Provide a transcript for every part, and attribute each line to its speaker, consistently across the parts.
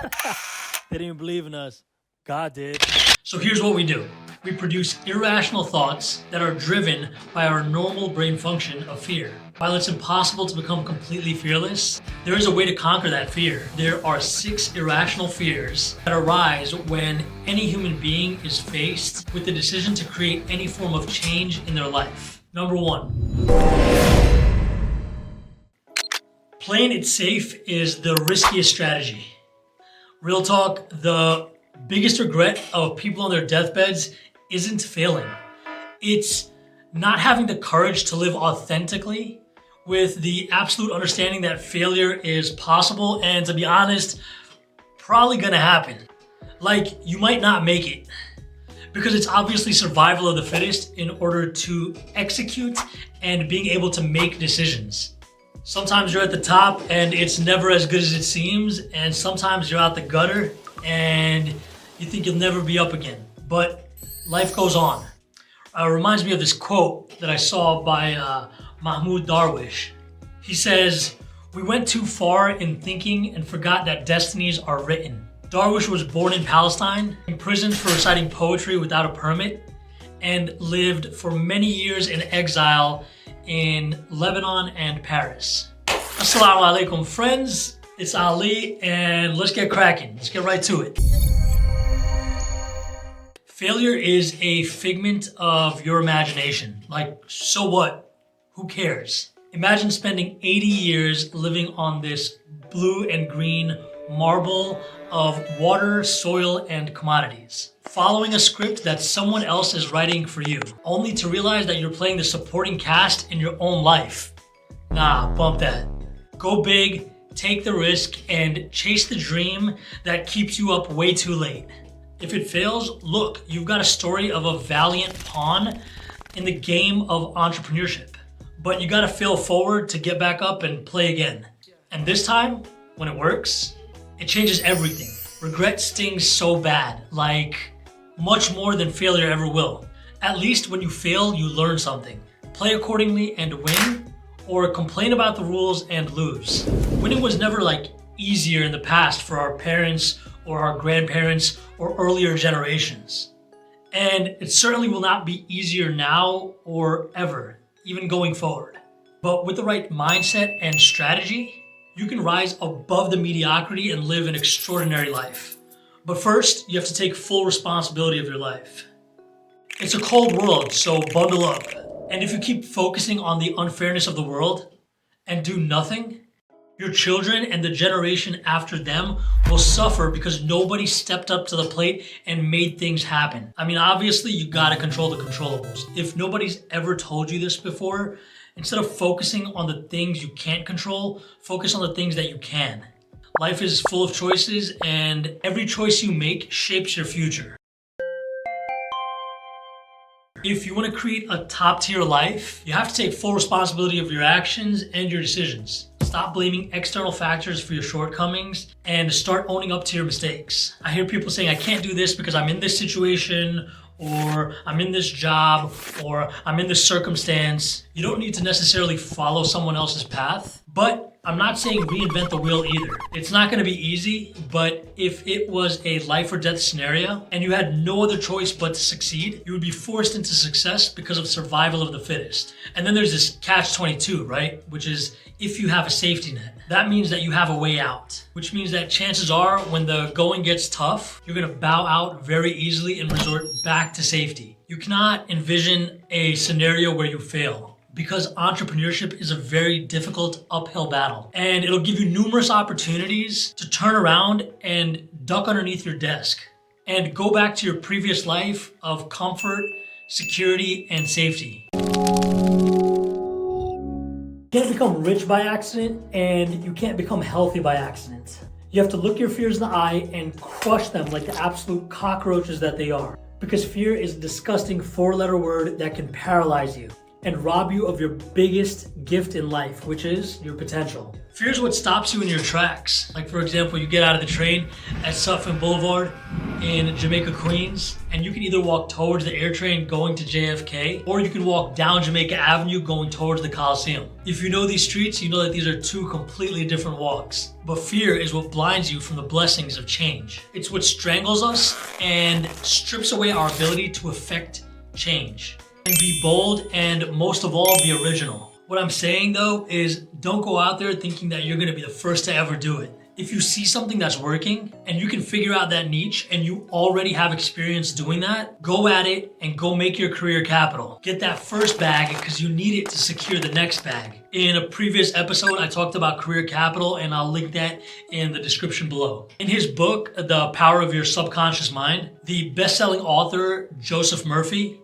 Speaker 1: They didn't even believe in us. God did.
Speaker 2: So here's what we do. We produce irrational thoughts that are driven by our normal brain function of fear. While it's impossible to become completely fearless, there is a way to conquer that fear. There are 6 irrational fears that arise when any human being is faced with the decision to create any form of change in their life. Number 1. Playing it safe is the riskiest strategy. Real talk, the biggest regret of people on their deathbeds isn't failing. It's not having the courage to live authentically with the absolute understanding that failure is possible and, to be honest, probably gonna happen. Like, you might not make it because it's obviously survival of the fittest in order to execute and being able to make decisions. Sometimes you're at the top and it's never as good as it seems, and sometimes you're out the gutter and you think you'll never be up again. But life goes on. Reminds me of this quote that I saw by Mahmoud Darwish. He says, "We went too far in thinking and forgot that destinies are written." Darwish was born in Palestine, imprisoned for reciting poetry without a permit, and lived for many years in exile in Lebanon and Paris. Assalamu alaikum, friends. It's Ali, and let's get cracking. Let's get right to it. Failure is a figment of your imagination. Like, so what? Who cares? Imagine spending 80 years living on this blue and green marble of water, soil, and commodities, following a script that someone else is writing for you, only to realize that you're playing the supporting cast in your own life. Nah, bump that. Go big, take the risk, and chase the dream that keeps you up way too late. If it fails, look, you've got a story of a valiant pawn in the game of entrepreneurship. But you gotta fail forward to get back up and play again. And this time, when it works, it changes everything. Regret stings so bad, like much more than failure ever will. At least when you fail, you learn something. Play accordingly and win, or complain about the rules and lose. Winning was never like easier in the past for our parents or our grandparents or earlier generations. And it certainly will not be easier now or ever, even going forward. But with the right mindset and strategy, you can rise above the mediocrity and live an extraordinary life. But first, you have to take full responsibility of your life. It's a cold world, so bundle up. And if you keep focusing on the unfairness of the world and do nothing, your children and the generation after them will suffer because nobody stepped up to the plate and made things happen. I mean, obviously, you gotta control the controllables. If nobody's ever told you this before, instead of focusing on the things you can't control, focus on the things that you can. Life is full of choices, and every choice you make shapes your future. If you want to create a top-tier life, you have to take full responsibility of your actions and your decisions. Stop blaming external factors for your shortcomings and start owning up to your mistakes. I hear people saying, I can't do this because I'm in this situation, or I'm in this job, or I'm in this circumstance. You don't need to necessarily follow someone else's path, but I'm not saying reinvent the wheel either. It's not gonna be easy, but if it was a life or death scenario and you had no other choice but to succeed, you would be forced into success because of survival of the fittest. And then there's this catch-22, right? Which is if you have a safety net. That means that you have a way out, which means that chances are when the going gets tough, you're gonna bow out very easily and resort back to safety. You cannot envision a scenario where you fail, because entrepreneurship is a very difficult uphill battle. And it'll give you numerous opportunities to turn around and duck underneath your desk and go back to your previous life of comfort, security, and safety. You can't become rich by accident, and you can't become healthy by accident. You have to look your fears in the eye and crush them like the absolute cockroaches that they are. Because fear is a disgusting 4-letter word that can paralyze you. and rob you of your biggest gift in life, which is your potential. Fear is what stops you in your tracks. Like, for example, you get out of the train at Sutphin Boulevard in Jamaica, Queens, and you can either walk towards the air train going to JFK, or you can walk down Jamaica Avenue going towards the Coliseum. If you know these streets, you know that these are two completely different walks. But fear is what blinds you from the blessings of change. It's what strangles us and strips away our ability to affect change. And be bold, and most of all, be original. What I'm saying though is, don't go out there thinking that you're gonna be the first to ever do it. If you see something that's working and you can figure out that niche and you already have experience doing that, go at it and go make your career capital. Get that first bag because you need it to secure the next bag. In a previous episode, I talked about career capital, and I'll link that in the description below. In his book, The Power of Your Subconscious Mind, the best-selling author, Joseph Murphy,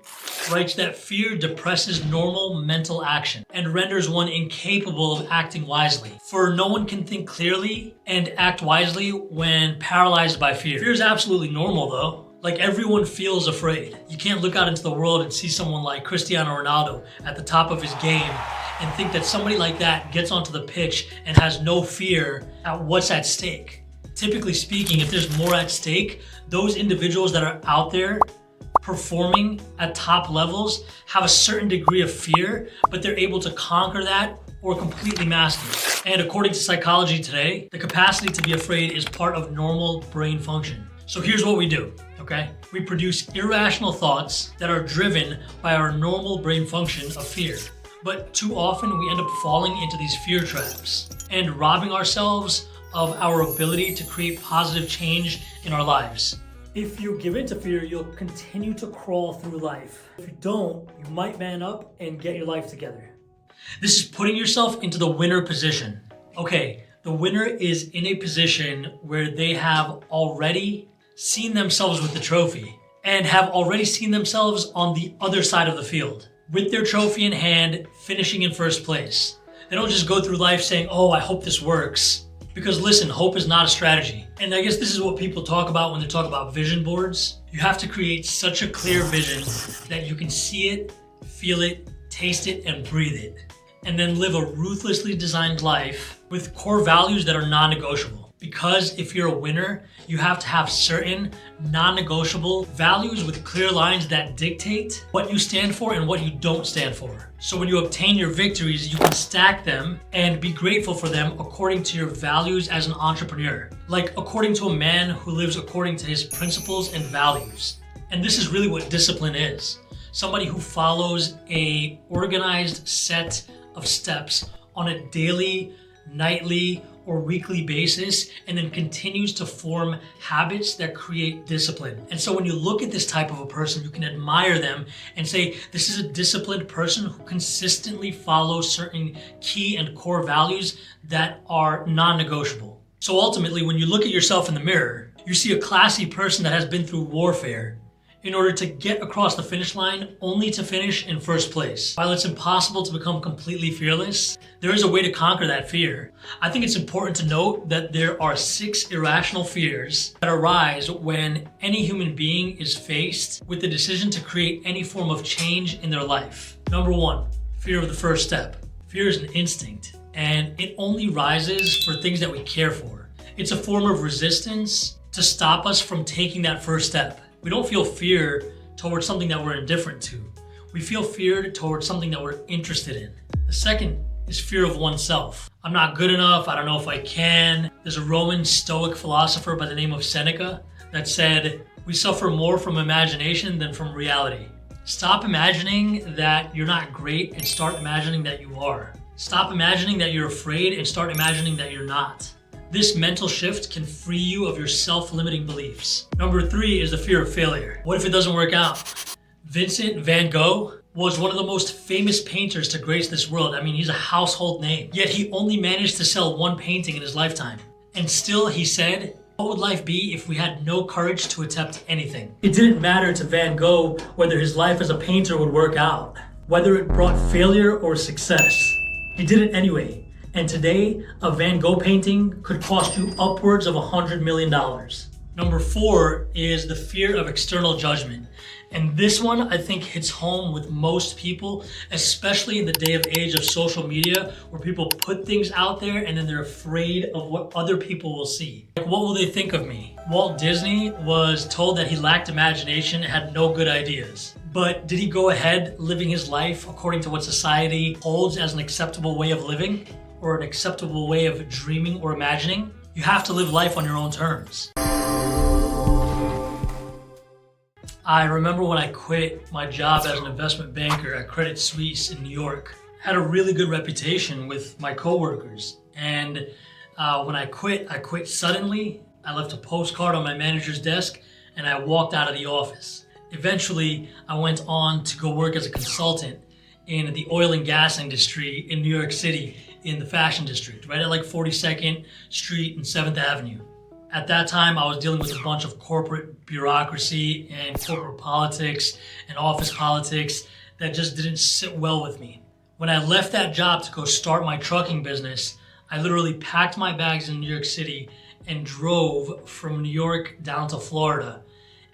Speaker 2: writes that fear depresses normal mental action and renders one incapable of acting wisely. For no one can think clearly and act wisely when paralyzed by fear. Fear is absolutely normal though. Like, everyone feels afraid. You can't look out into the world and see someone like Cristiano Ronaldo at the top of his game and think that somebody like that gets onto the pitch and has no fear at what's at stake. Typically speaking, if there's more at stake, those individuals that are out there performing at top levels have a certain degree of fear, but they're able to conquer that or completely mask it. And according to Psychology Today, the capacity to be afraid is part of normal brain function. So here's what we do, okay? We produce irrational thoughts that are driven by our normal brain function of fear. But too often we end up falling into these fear traps and robbing ourselves of our ability to create positive change in our lives. If you give in to fear, you'll continue to crawl through life. If you don't, you might man up and get your life together. This is putting yourself into the winner position. Okay, the winner is in a position where they have already seen themselves with the trophy and have already seen themselves on the other side of the field with their trophy in hand, finishing in first place. They don't just go through life saying, oh, I hope this works. Because listen, hope is not a strategy. And I guess this is what people talk about when they talk about vision boards. You have to create such a clear vision that you can see it, feel it, taste it, and breathe it. And then live a ruthlessly designed life with core values that are non-negotiable. Because if you're a winner, you have to have certain non-negotiable values with clear lines that dictate what you stand for and what you don't stand for. So when you obtain your victories, you can stack them and be grateful for them according to your values as an entrepreneur. Like according to a man who lives according to his principles and values. And this is really what discipline is. Somebody who follows a organized set of steps on a daily, nightly, or weekly basis, and then continues to form habits that create discipline. And so when you look at this type of a person, you can admire them and say, this is a disciplined person who consistently follows certain key and core values that are non-negotiable. So ultimately, when you look at yourself in the mirror, you see a classy person that has been through warfare in order to get across the finish line only to finish in first place. While it's impossible to become completely fearless, there is a way to conquer that fear. I think it's important to note that there are 6 irrational fears that arise when any human being is faced with the decision to create any form of change in their life. Number 1, fear of the first step. Fear is an instinct, and it only rises for things that we care for. It's a form of resistance to stop us from taking that first step. We don't feel fear towards something that we're indifferent to. We feel fear towards something that we're interested in. The second is fear of oneself. I'm not good enough. I don't know if I can. There's a Roman Stoic philosopher by the name of Seneca that said, we suffer more from imagination than from reality. Stop imagining that you're not great and start imagining that you are. Stop imagining that you're afraid and start imagining that you're not. This mental shift can free you of your self-limiting beliefs. Number 3 is the fear of failure. What if it doesn't work out? Vincent van Gogh was one of the most famous painters to grace this world. I mean, he's a household name. Yet he only managed to sell 1 painting in his lifetime. And still he said, what would life be if we had no courage to attempt anything? It didn't matter to Van Gogh whether his life as a painter would work out, whether it brought failure or success. He did it anyway. And today, a Van Gogh painting could cost you upwards of $100 million. Number 4 is the fear of external judgment. And this one I think hits home with most people, especially in the day of age of social media, where people put things out there and then they're afraid of what other people will see. Like, what will they think of me? Walt Disney was told that he lacked imagination and had no good ideas. But did he go ahead living his life according to what society holds as an acceptable way of living or an acceptable way of dreaming or imagining? You have to live life on your own terms. I remember when I quit my job as an investment banker at Credit Suisse in New York. I had a really good reputation with my coworkers. And when I quit suddenly. I left a postcard on my manager's desk and I walked out of the office. Eventually, I went on to go work as a consultant in the oil and gas industry in New York City in the fashion district, right at like 42nd Street and 7th Avenue. At that time, I was dealing with a bunch of corporate bureaucracy and corporate politics and office politics that just didn't sit well with me. When I left that job to go start my trucking business, I literally packed my bags in New York City and drove from New York down to Florida.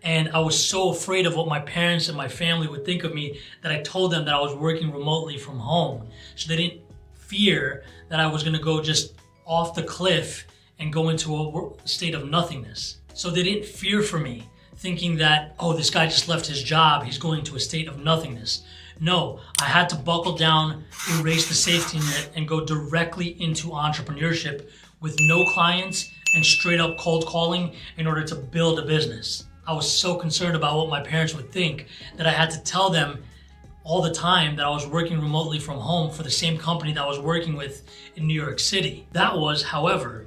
Speaker 2: And I was so afraid of what my parents and my family would think of me that I told them that I was working remotely from home. So they didn't fear that I was gonna go just off the cliff and go into a state of nothingness. So they didn't fear for me, thinking that, oh, this guy just left his job, he's going to a state of nothingness. No, I had to buckle down, erase the safety net, and go directly into entrepreneurship with no clients and straight up cold calling in order to build a business. I was so concerned about what my parents would think that I had to tell them all the time that I was working remotely from home for the same company that I was working with in New York City. That was, however,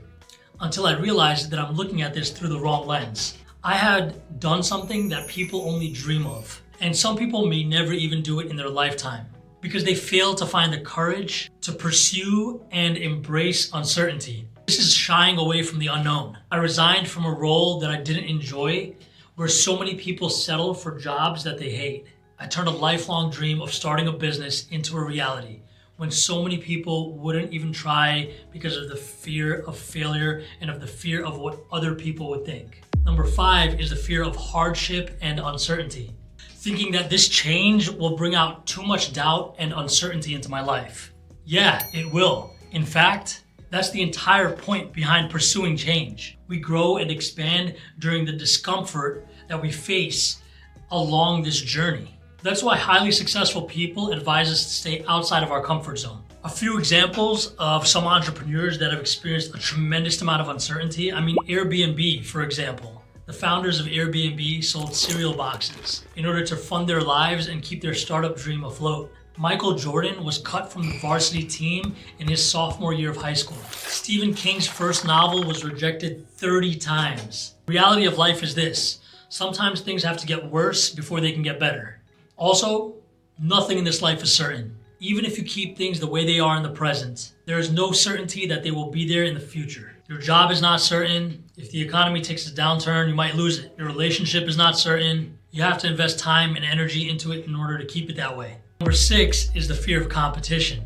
Speaker 2: until I realized that I'm looking at this through the wrong lens. I had done something that people only dream of, and some people may never even do it in their lifetime because they fail to find the courage to pursue and embrace uncertainty. This is shying away from the unknown. I resigned from a role that I didn't enjoy, where so many people settle for jobs that they hate. I turned a lifelong dream of starting a business into a reality when so many people wouldn't even try because of the fear of failure and of the fear of what other people would think. Number 5 is the fear of hardship and uncertainty. Thinking that this change will bring out too much doubt and uncertainty into my life. Yeah, it will. In fact, that's the entire point behind pursuing change. We grow and expand during the discomfort that we face along this journey. That's why highly successful people advise us to stay outside of our comfort zone. A few examples of some entrepreneurs that have experienced a tremendous amount of uncertainty. Airbnb, for example. The founders of Airbnb sold cereal boxes in order to fund their lives and keep their startup dream afloat. Michael Jordan was cut from the varsity team in his sophomore year of high school. Stephen King's first novel was rejected 30 times. The reality of life is this: sometimes things have to get worse before they can get better. Also, nothing in this life is certain. Even if you keep things the way they are in the present, there is no certainty that they will be there in the future. Your job is not certain. If the economy takes a downturn, you might lose it. Your relationship is not certain. You have to invest time and energy into it in order to keep it that way. Number 6 is the fear of competition.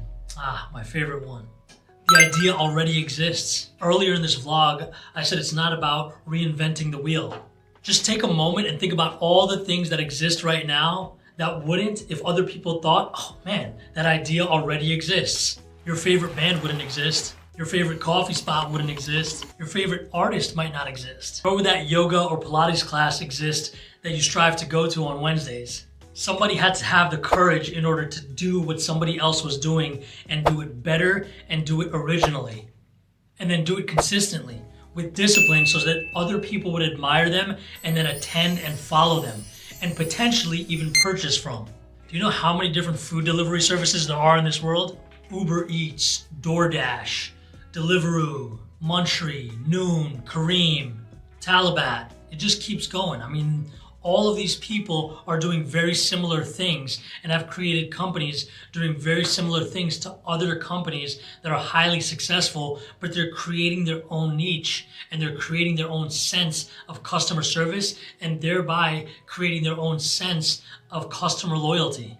Speaker 2: My favorite one. The idea already exists. Earlier in this vlog, I said it's not about reinventing the wheel. Just take a moment and think about all the things that exist right now that wouldn't if other people thought, oh man, that idea already exists. Your favorite band wouldn't exist. Your favorite coffee spot wouldn't exist. Your favorite artist might not exist. Nor would that yoga or Pilates class exist that you strive to go to on Wednesdays. Somebody had to have the courage in order to do what somebody else was doing and do it better and do it originally. And then do it consistently with discipline so that other people would admire them and then attend and follow them and potentially even purchase from. Do you know how many different food delivery services there are in this world? Uber Eats, DoorDash, Deliveroo, Munchery, Noon, Careem, Talabat. It just keeps going. All of these people are doing very similar things and have created companies doing very similar things to other companies that are highly successful, but they're creating their own niche and they're creating their own sense of customer service and thereby creating their own sense of customer loyalty.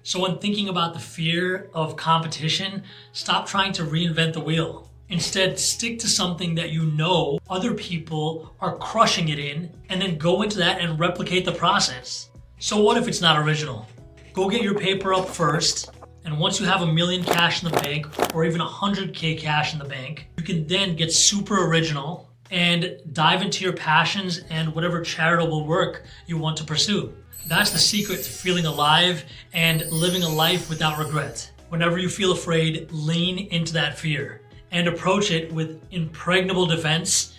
Speaker 2: So when thinking about the fear of competition, stop trying to reinvent the wheel. Instead, stick to something that you know other people are crushing it in, and then go into that and replicate the process. So what if it's not original? Go get your paper up first, and once you have $1 million cash in the bank, or even $100K cash in the bank, you can then get super original and dive into your passions and whatever charitable work you want to pursue. That's the secret to feeling alive and living a life without regret. Whenever you feel afraid, lean into that fear and approach it with impregnable defense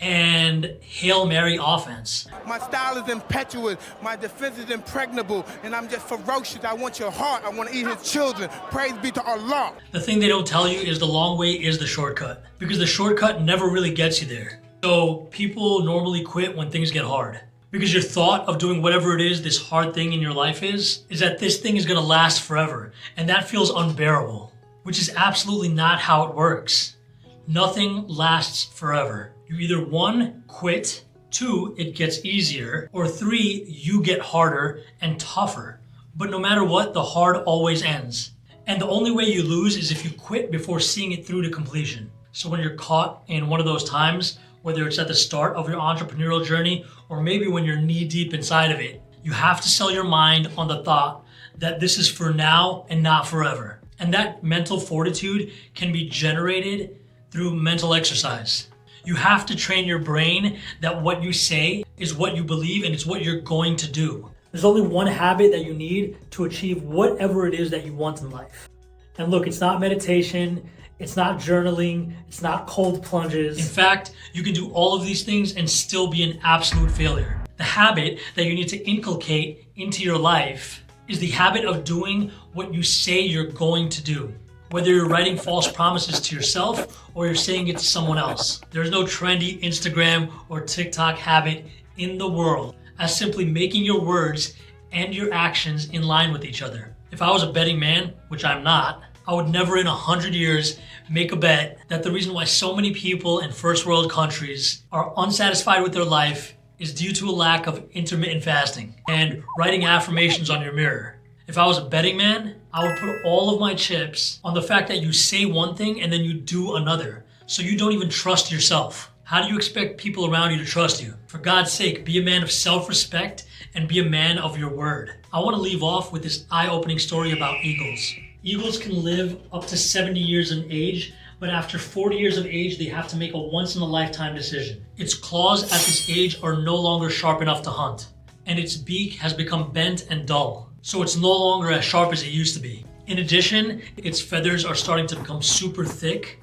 Speaker 2: and Hail Mary offense.
Speaker 3: My style is impetuous, my defense is impregnable, and I'm just ferocious. I want your heart, I want to eat his children. Praise be to Allah.
Speaker 2: The thing they don't tell you is the long way is the shortcut, because the shortcut never really gets you there. So people normally quit when things get hard, because your thought of doing whatever it is this hard thing in your life is that this thing is going to last forever, and that feels unbearable, which is absolutely not how it works. Nothing lasts forever. You either 1, quit, 2, it gets easier, or 3, you get harder and tougher. But no matter what, the hard always ends. And the only way you lose is if you quit before seeing it through to completion. So when you're caught in one of those times, whether it's at the start of your entrepreneurial journey, or maybe when you're knee deep inside of it, you have to sell your mind on the thought that this is for now and not forever. And that mental fortitude can be generated through mental exercise. You have to train your brain that what you say is what you believe and it's what you're going to do. There's only one habit that you need to achieve whatever it is that you want in life. And look, it's not meditation, it's not journaling, it's not cold plunges. In fact, you can do all of these things and still be an absolute failure. The habit that you need to inculcate into your life is the habit of doing what you say you're going to do. Whether you're writing false promises to yourself or you're saying it to someone else. There's no trendy Instagram or TikTok habit in the world as simply making your words and your actions in line with each other. If I was a betting man, which I'm not, I would never in 100 years make a bet that the reason why so many people in first world countries are unsatisfied with their life is due to a lack of intermittent fasting and writing affirmations on your mirror. If I was a betting man, I would put all of my chips on the fact that you say one thing and then you do another. So you don't even trust yourself. How do you expect people around you to trust you? For God's sake, be a man of self-respect and be a man of your word. I want to leave off with this eye-opening story about eagles. Eagles can live up to 70 years in age, but after 40 years of age, they have to make a once-in-a-lifetime decision. Its claws at this age are no longer sharp enough to hunt, and its beak has become bent and dull. So it's no longer as sharp as it used to be. In addition, its feathers are starting to become super thick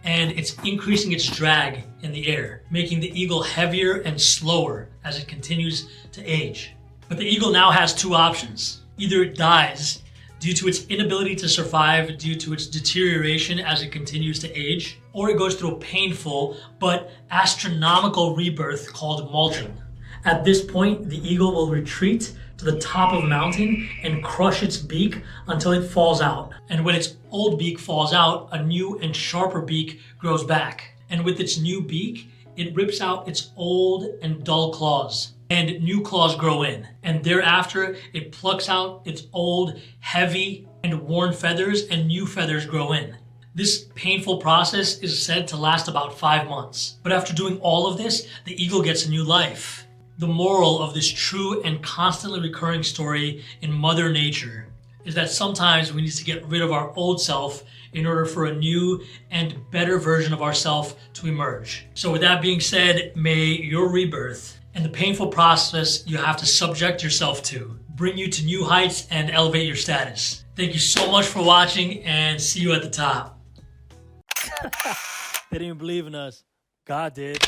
Speaker 2: and it's increasing its drag in the air, making the eagle heavier and slower as it continues to age. But the eagle now has 2 options. Either it dies due to its inability to survive due to its deterioration as it continues to age, or it goes through a painful but astronomical rebirth called molting. At this point, the eagle will retreat to the top of a mountain and crush its beak until it falls out. And when its old beak falls out, a new and sharper beak grows back. And with its new beak, it rips out its old and dull claws, and new claws grow in. And thereafter, it plucks out its old, heavy, and worn feathers, and new feathers grow in. This painful process is said to last about 5 months. But after doing all of this, the eagle gets a new life. The moral of this true and constantly recurring story in Mother Nature is that sometimes we need to get rid of our old self in order for a new and better version of ourselves to emerge. So with that being said, may your rebirth and the painful process you have to subject yourself to bring you to new heights and elevate your status. Thank you so much for watching and see you at the top.
Speaker 1: They didn't even believe in us. God did.